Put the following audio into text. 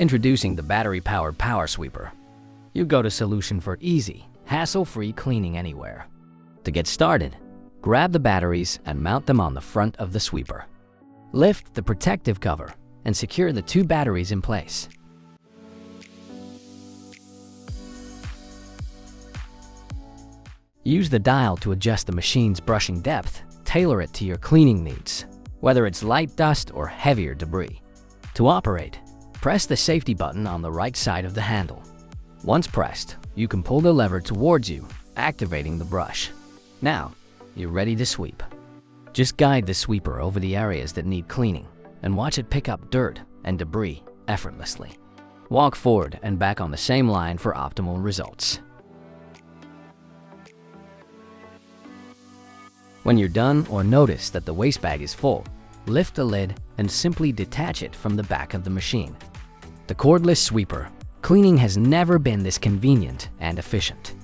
Introducing the battery-powered power sweeper. You go to solution for easy, hassle-free cleaning anywhere. To get started, grab the batteries and mount them on the front of the sweeper. Lift the protective cover and secure the 2 batteries in place. Use the dial to adjust the machine's brushing depth. Tailor it to your cleaning needs, whether it's light dust or heavier debris. To operate, press the safety button on the right side of the handle. Once pressed, you can pull the lever towards you, activating the brush. Now, you're ready to sweep. Just guide the sweeper over the areas that need cleaning and watch it pick up dirt and debris effortlessly. Walk forward and back on the same line for optimal results. When you're done or notice that the waste bag is full, lift the lid and simply detach it from the back of the machine. The cordless sweeper. Cleaning has never been this convenient and efficient.